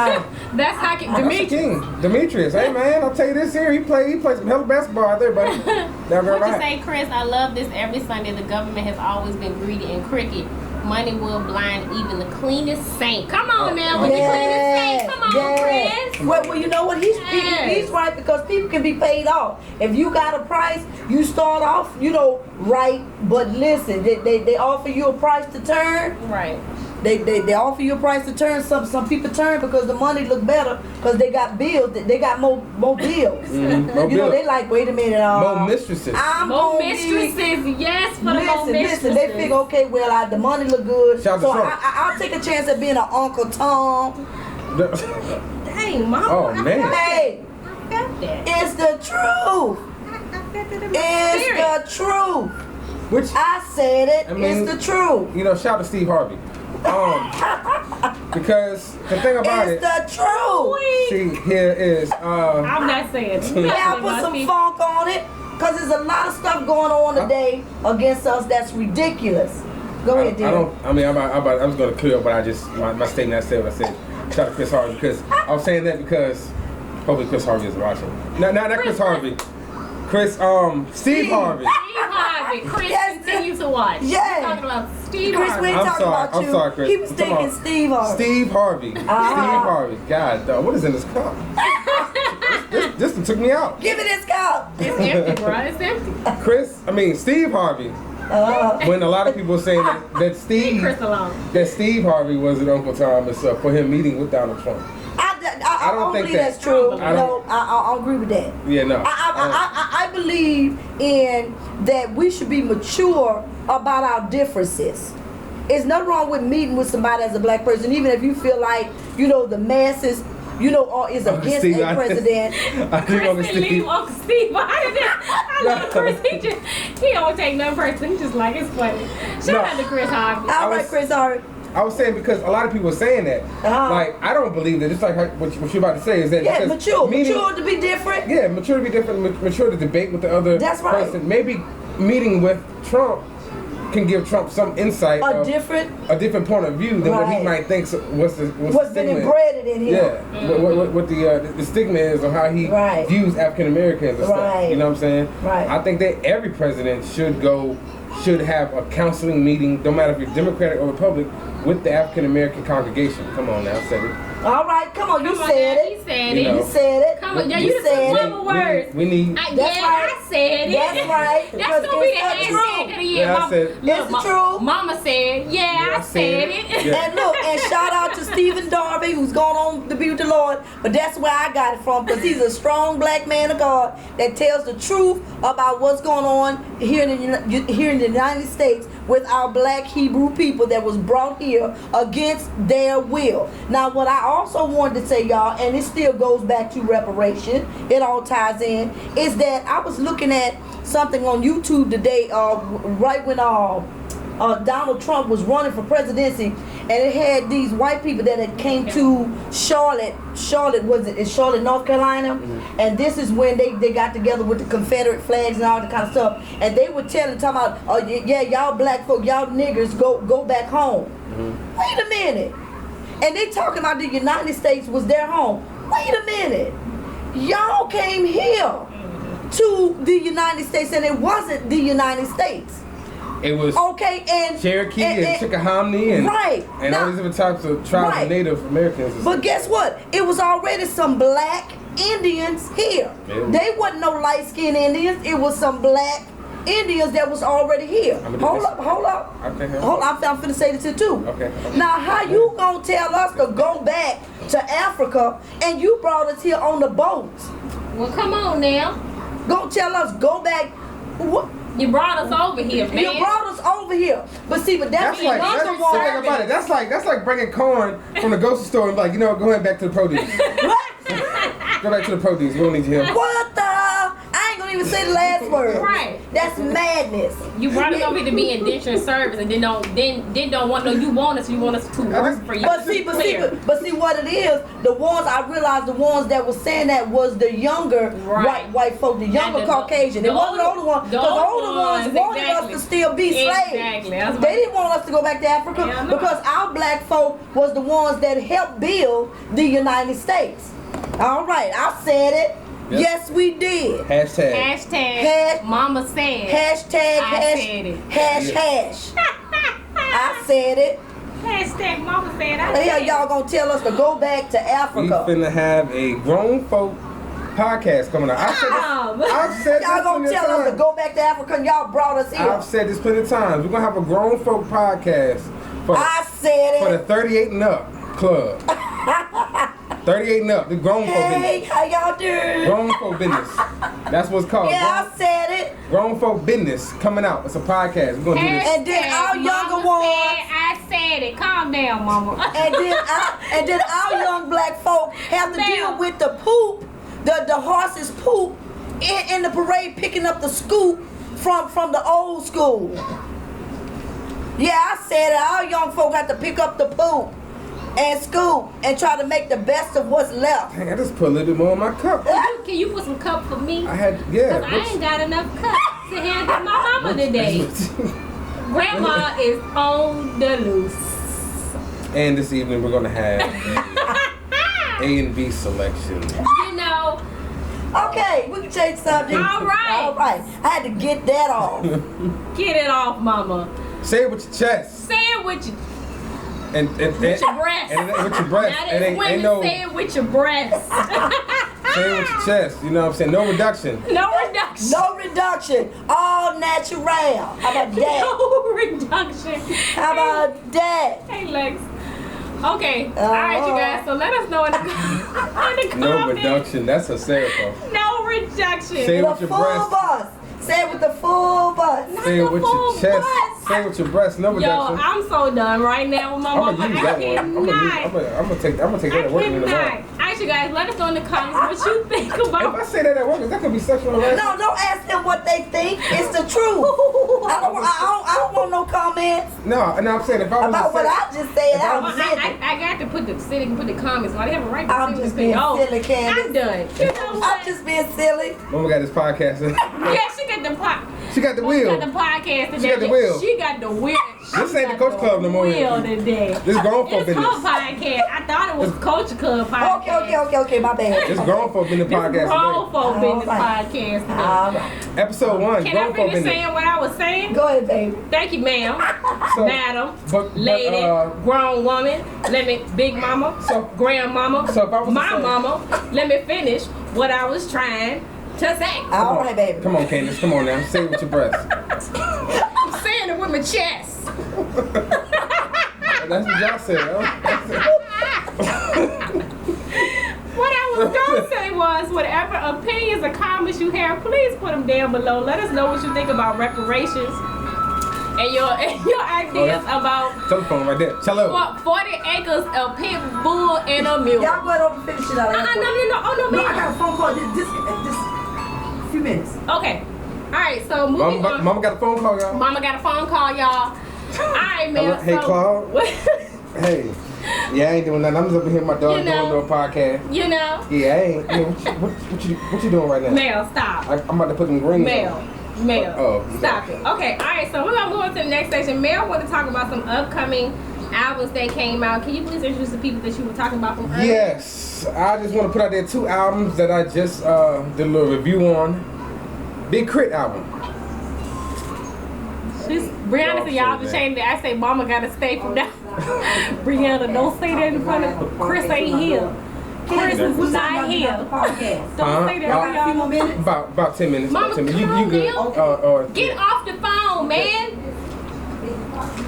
That's Hakeem. Demetrius. Hey man, I'll tell you this here. He played some hell of basketball out there, buddy. What you say, Chris? I love this every Sunday. The government has always been greedy and crooked. Money will blind even the cleanest saint. Come on now, with the cleanest saint. Come on, Chris. Well, you know what? He's right, because people can be paid off. If you got a price, you start off, you know, right. But listen, they offer you a price to turn. Right. They offer you a price to turn. Some people turn because the money look better because they got bills. They got more bills. You know, they like, wait a minute. More mistresses. More mistresses. Yes, for the more mistresses. Listen, they figure, okay, well, the money look good. So I'll take a chance at being an Uncle Tom. Dang, Mama. Oh, man. Hey, it's the truth. It's the truth. Which I said it. It's the truth. You know, shout out to Steve Harvey. Because the thing about it's the truth. See, here is I'm not saying it. Yeah, I put some funk on it because there's a lot of stuff going on today against us that's ridiculous. Go ahead, dear. I was going to clear up, but my statement, I said what I said. Shout out to Chris Harvey, because I was saying that because hopefully Chris Harvey is watching. Not Chris Harvey. Steve Harvey. Chris, continue to watch. Yeah. We're talking about Steve Chris, Harvey. we ain't talking about you. I'm sorry, Chris. He was thinking Steve Harvey. Steve Harvey. Steve Harvey. God, what is in this cup? this one took me out. Give me this cup. It's empty, bro. It's empty. Steve Harvey. When a lot of people are saying that Steve Harvey was an Uncle Thomas for him meeting with Donald Trump. I don't believe that's true. No, I agree with that. Yeah, no. I believe in that we should be mature about our differences. There's nothing wrong with meeting with somebody as a black person, even if you feel like, you know, the masses, you know, is against a president. Chris leave Uncle Steve out of there. I love Chris. He don't take nothing personal. He just like, it's funny. Shout out to Chris Harvey. All right, Chris Harvey. I was saying because a lot of people are saying that. Like, I don't believe that. It's like what you're about to say is that. Yeah, mature to be different. Yeah, mature to be different. Mature to debate with the other person. Maybe meeting with Trump can give Trump some insight, a different point of view than what he might think what's been embedded in him. Yeah, what the stigma is on how he views African Americans and stuff. You know what I'm saying? Right. I think that every president should have a counseling meeting, no matter if you're Democratic or Republican, with the African American congregation. Come on now, I said it. All right, come on, you said it. You said it. You said it. Come on, you said it. Words. We need. I said it. That's right. That's gonna be the hashtag of the year. Yeah, I said it. It's the truth. Mama said, I said it. Yeah. And look, and shout out to Stephen Darby, who's gone on to be with the Lord. But that's where I got it from, because he's a strong black man of God that tells the truth about what's going on here in the United States with our black Hebrew people that was brought here against their will. Now, what I also wanted to say, y'all, and it still goes back to reparation, it all ties in, is that I was looking at something on YouTube today, right when Donald Trump was running for presidency, and it had these white people that had came to Charlotte, was it in Charlotte, North Carolina? And this is when they got together with the Confederate flags and all that kind of stuff, and they were talking about, yeah, y'all black folk, y'all niggers, go back home. Wait a minute. And they talking about the United States was their home. Wait a minute. Y'all came here. to the United States, and it wasn't the United States. It was and Cherokee and Chickahominy and now, all these different types of tribes of Native Americans. But guess what? It was already some black Indians here. They wasn't no light-skinned Indians. It was some black Indians that was already here. Hold up. Okay, hold on, I'm finna say this here too. Okay. Now, how you gonna tell us to go back to Africa and you brought us here on the boats? Well, come on now. Go tell us go back. What? You brought us over here, man. You brought us over here. But see, but that's like that's like bringing corn from the grocery store and be like, you know what, go ahead back to the produce. Go back to the produce. We don't need you here. What the? I ain't gonna even say the last word. Right. That's madness. You brought us over here to be indentured service, and then don't want you want us to work for you. But see what it is. The ones I realized, the ones that was saying that was the younger white folk, the younger Caucasian. It wasn't the older one, because the older ones wanted us to still be slaves. Exactly. They didn't want us to go back to Africa because our black folk was the ones that helped build the United States. All right, I said it. Yep. Yes, we did. Hashtag Mama said. Hashtag I said it. Hash. I said it. Hashtag Mama said. The hell y'all gonna tell us to go back to Africa? We finna have a grown folk podcast coming out. I've said y'all gonna tell us to go back to Africa and y'all brought us here. I've said this plenty of times. We're gonna have a grown folk podcast for the 38 and up club. 38 and up, the grown folk business. Hey, how y'all doing? Grown folk business. That's what's called. Yeah, I said it. Grown folk business coming out. It's a podcast. We're gonna do this. And then our younger ones. I said it. Calm down, Mama. And then our young black folk have to deal with the poop, the horse's poop in the parade, picking up the scoop from the old school. Yeah, I said it. Our young folk have to pick up the poop and scoop and try to make the best of what's left. Dang, I just put a little bit more in my cup. Can you put some cup for me? I had, yeah. Because I ain't got enough cups to handle my mama today. Grandma is on the loose. And this evening we're going to have A and B selection. You know. Okay, we can change subject. All right. I had to get that off. Get it off, Mama. Say it with your chest. Say it with your And with your breast. And with your breast. That is women say it with your breast. Say it with your chest. You know what I'm saying? No reduction. No reduction. All natural. How about that? No reduction. How about that? Hey, Lex. Okay. All right, you guys. So let us know in the comments. No reduction. That's hysterical. No reduction. Say it with your breast. Bus. Say it with the full bus. Say it with your chest. Say it with your breast. No reduction. Yo, I'm so done right now with my mama. I'm gonna use that one. I'm gonna take that at work in the morning. Alright, you guys, let us know in the comments what you think about. If I say that at work, that could be sexual harassment. No, don't ask them what they think. It's the truth. I don't want no comments. No, and I'm saying if I was about what I just said, I got to put the comments. So I have a right to I'm just being silly, Candace. I'm done. You know what? I'm just being silly. Mama got this podcast. Yeah, she got the She got the wheel. She got the podcast today. She got the wheel. She got the wheel. This ain't the Coach Club no more. Today. This grown folk business. It's her podcast. I thought it was Coach Club podcast. Okay, my bad. This grown folk business podcast. Grown folk business podcast today. All right. Episode 1. Can I finish saying what I was saying? Go ahead, baby. Thank you, ma'am. Madam, lady, grown woman, big mama, grandmama, my mama. Let me finish what I was trying to say. All right, baby. Come on, Candace. Come on now. Say it with your breast. I'm saying it with my chest. That's what y'all said. What I was going to say was, whatever opinions or comments you have, please put them down below. Let us know what you think about reparations and your ideas about telephone right there. Hello. 40 acres of pit bull and a mule. Y'all go ahead and finish it out. No. Oh, no, man. I got a phone call. Just a few minutes. Okay. All right, so moving on. Mama got a phone call, y'all. Mama got a phone call, y'all. All right, man. Hey, Claude. Hey. Yeah, I ain't doing nothing. I'm just up here with my dog doing a podcast. You know? Yeah, I ain't. You know, what you doing right now? Mel, stop. I'm about to put them greens on. Mel. Oh, stop it. Okay, all right, so we're going to go on to the next section. Mel want to talk about some upcoming albums that came out. Can you please introduce the people that you were talking about from earlier? Yes. I just want to put out there 2 albums that I just did a little review on. Big Crit album. Brianna said y'all be ashamed that I say mama gotta stay from now. Brianna, don't say that in front of Chris ain't here. Chris is not here. Don't say that. A few more minutes. About 10 minutes. Mama, about 10 minutes. come You good? on, get off the phone, man.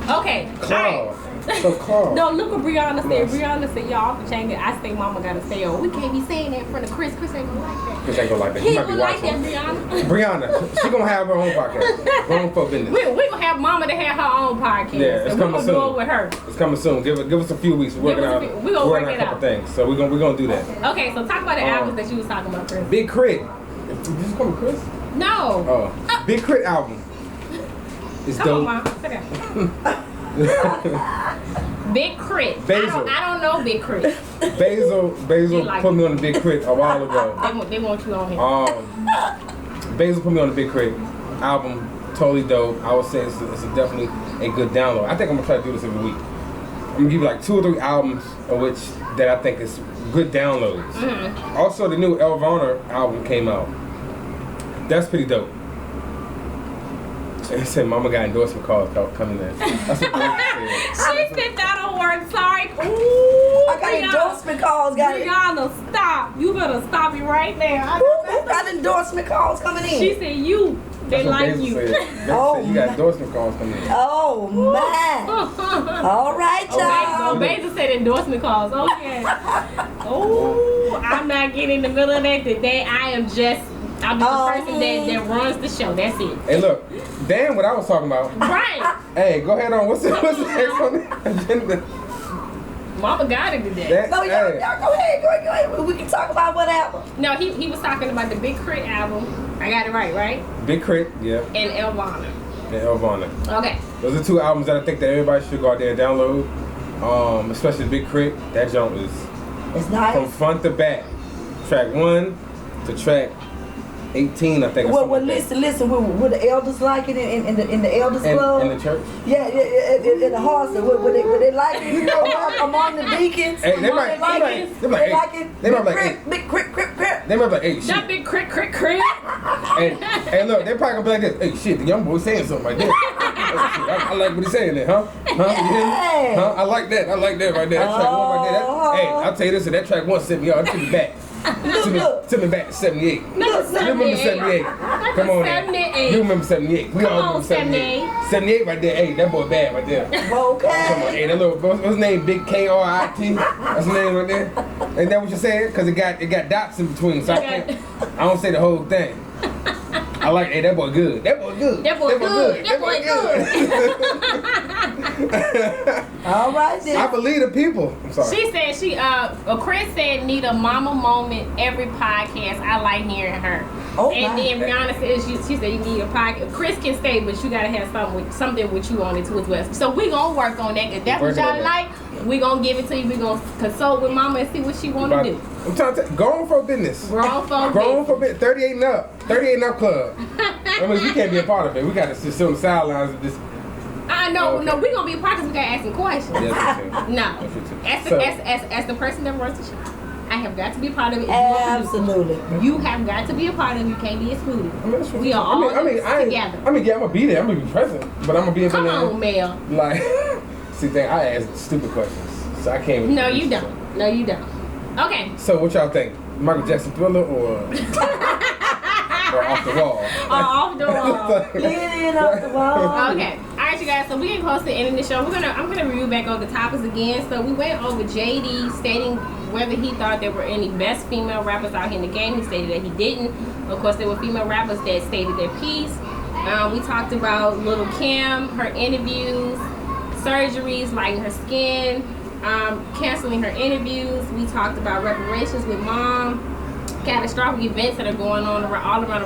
Okay. Claude. So Claude. No, look what Brianna said. Brianna said, y'all can change it. I say mama gotta stay on. We can't be saying that in front of Chris. Chris ain't gonna like that. Chris ain't gonna like that. He might be would like that, watching. Brianna. Brianna, she gonna have her own podcast. Grown folk business. We gonna have mama to have her own podcast. Yeah, it's and coming we're gonna soon. do it with her. It's coming soon. Give us a few weeks. We're working out. We gonna work on it a couple out. things. So we're gonna do that. Okay, so talk about the albums that you was talking about, Chris. Big Crit. Did you call me Chris? No. Oh, Big Crit album. It's Come dope. on, Mom. Sit down. Big Crit. Basil. I don't know Big Crit. Basil like put me on the Big Crit a while ago. They want you on here. Basil put me on the Big Crit album. Totally dope. I would say it's definitely a good download. I think I'm gonna try to do this every week. I'm gonna give you like 2 or 3 albums of which that I think is good downloads. Mm-hmm. Also, the new Elvana album came out. That's pretty dope. They said Mama got endorsement calls coming in. That's what they said. She said that don't work. Sorry. Ooh, I got endorsement calls. Brianna, stop. You better stop it right now. Who got endorsement calls coming in? She said you. They That's what like Basil you. said. Basil said you got endorsement calls coming in. Oh man! All right, y'all. So Basil said endorsement calls. Okay. Oh, I'm not getting in the middle of that today. I'm just the person that runs the show. That's it. Hey, look, damn what I was talking about. Right. Hey, go ahead on. What's the next on the agenda? Mama got it today. No, y'all go ahead. We can talk about what happened. No, he was talking about the Big Crit album. I got it right? Big Crit, yeah. And Elvana. And Elvana. Okay. Those are 2 albums that I think that everybody should go out there and download. Especially Big Crit. That jump is It's nice. from front to back. Track 1 to track 18, I think. Well, listen. Would the elders like it in the elders club? In the church? Yeah, in the halls. Would they like it? You know, among the deacons. Hey, they might like it. They might like it. Big Crit. They might be like, hey, shit. Not Big Crit. And look, they probably gonna be like this. Hey, shit, the young boy saying something like that. I like what he's saying there, huh? You hear me? Huh? I like that right there. That track 1 right there. Hey, I'll tell you this. That track 1 sent me out. It took me back. Took me back to 78. You remember 78? Come on, 78. You remember 78? We all remember 78. 78 right there. Hey, that boy bad right there. Okay. Come on, hey, that little what's his name? Big KRIT. That's his name right there. Ain't that what you're saying? Because it got dots in between, so I don't say the whole thing. I like, hey, that boy good. That boy good. All right then. I believe the people. I'm sorry. She said Chris said need a mama moment every podcast. I like hearing her. Oh, and then Rihanna said she said you need a podcast. Chris can stay, but you gotta have something with you on it too as well. So we gonna work on that. If that's what y'all like, we gonna give it to you. We gonna consult with mama and see what she wanna do. I'm trying to go on for business. Grown for business. 38 and up. 38 and up club. I mean, we can't be a part of it. We gotta sit on the sidelines of this. No, we gonna be a part because we gotta ask some questions. Yes, No, as the person that runs the show, I have got to be a part of it. Absolutely. You have got to be a part of it. You can't be excluded. I mean, We are all together. I'm gonna be there. I'm gonna be present, but I'm gonna be able to. Come on, Mel. Like, see, I ask stupid questions, so I can't. No, you don't. No, you don't. Okay. So, what y'all think? Michael Jackson Thriller or Off the Wall? Off the Wall. Get in off the wall. Okay. All right, you guys. So we're getting close to the end of the show. I'm gonna review back over the topics again. So we went over JD stating whether he thought there were any best female rappers out here in the game. He stated that he didn't. Of course, there were female rappers that stated their piece. We talked about Lil' Kim, her interviews, surgeries, lighting her skin, canceling her interviews. We talked about reparations with mom, catastrophic events that are going on all around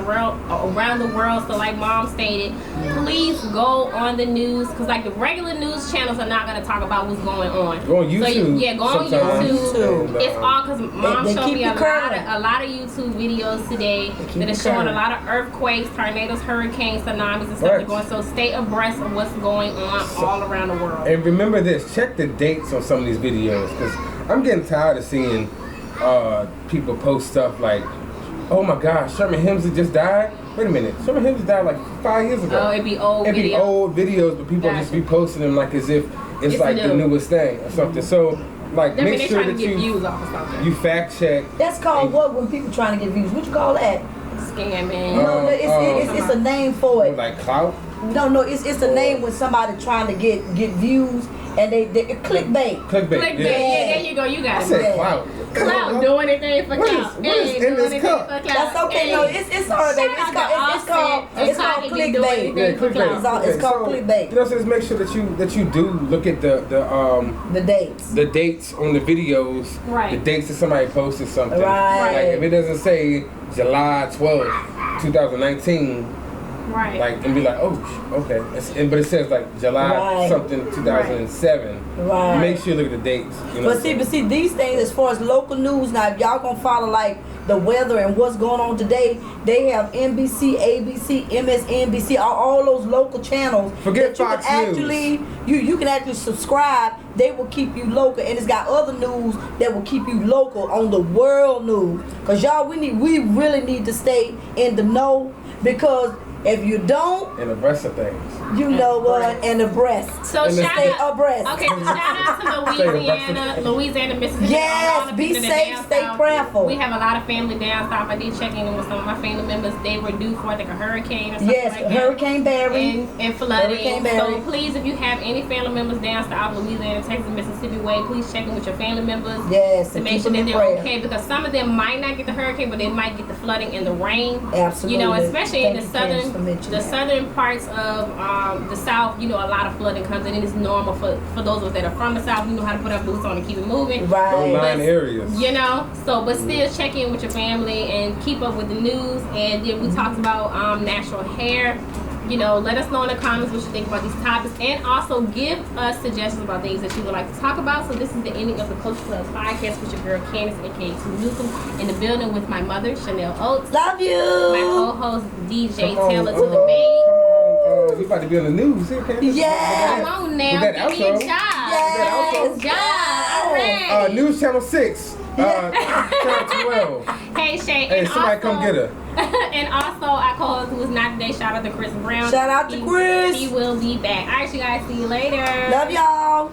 the world. So like mom stated, please go on the news, because like the regular news channels are not going to talk about what's going on. Go on YouTube. So, go on YouTube. It's all because mom showed me a lot of YouTube videos today that are showing a lot of earthquakes, tornadoes, hurricanes, tsunamis and stuff that are going. So stay abreast of what's going on all around the world. And remember this, check the dates on some of these videos, because I'm getting tired of seeing people post stuff like oh my gosh, Sherman Hemsley just died. Wait a minute, Sherman Hemsley died like 5 years ago. Oh, it'd be old It'd be videos. old videos, but people just be posting them like as if it's like the newest thing or something. So, like, That mean make they sure trying that to get views off of something. you fact check. That's called what when people trying to get views? What you call that? Scamming. No, it's a name for it. Like clout. No, it's a name when somebody trying to get views and they clickbait. Clickbait. Clickbait. Yeah, there you go. You got I it. said clout. Clout doing anything for clout. What is in this cup? That's okay. No, it's all right, baby. It's called clickbait. Yeah, clickbait. It's called clickbait. You know, so just make sure that you do look at the dates. The dates on the videos. Right. The dates that somebody posted something. Right. Like if it doesn't say July 12th, 2019. Right. Like and be like, oh, okay. But it says like July something 2007. Right. Make sure you look at the dates. You know But see, these things as far as local news now, if y'all gonna follow like the weather and what's going on today, they have NBC, ABC, MSNBC, all those local channels. Forget that you Fox can actually, you can actually subscribe. They will keep you local, and it's got other news that will keep you local on the world news. Cause y'all, we really need to stay in the know, because if you don't, and abreast of things. you know what, and abreast. So And shout stay out. abreast. Okay, so shout out to Louisiana, Mississippi. Yes, all the be people that safe, down stay south. prayerful. We have a lot of family down south. I did check in with some of my family members. They were due for like a hurricane or something Yes, like that. Hurricane Barry. And flooding. Hurricane Barry. So please, if you have any family members down south, Louisiana, Texas, Mississippi way, please check in with your family members. Yes, To and make keep sure them that in they're prayer. okay, because some of them might not get the hurricane, but they might get the flooding and the rain. Absolutely. You know, especially in Thank the you, Candace, for mentioning that. southern parts of the south. You know, a lot of flooding comes in. It is normal for those of us that are from the south. We know how to put our boots on and keep it moving. Right. Those line But, areas. You know, but still check in with your family and keep up with the news. And then we talked about natural hair. You know, let us know in the comments what you think about these topics, and also give us suggestions about things that you would like to talk about. So this is the ending of the Coach Club podcast with your girl Candace, aka T. Newcomb, in the building with my mother Chanel Oates, Love you. my co-host DJ Come on, Taylor to the main. You about to be on the news here, Candace? Yeah. Come on now, With that give me a outro. job. Yes. Job. All right. News Channel 6. Channel 12. Hey Shay. Hey, and somebody also, come get her. And also our co-host who is not today, shout out to Chris Brown. Shout out to Chris. He will be back. Alright, you guys, see you later. Love y'all.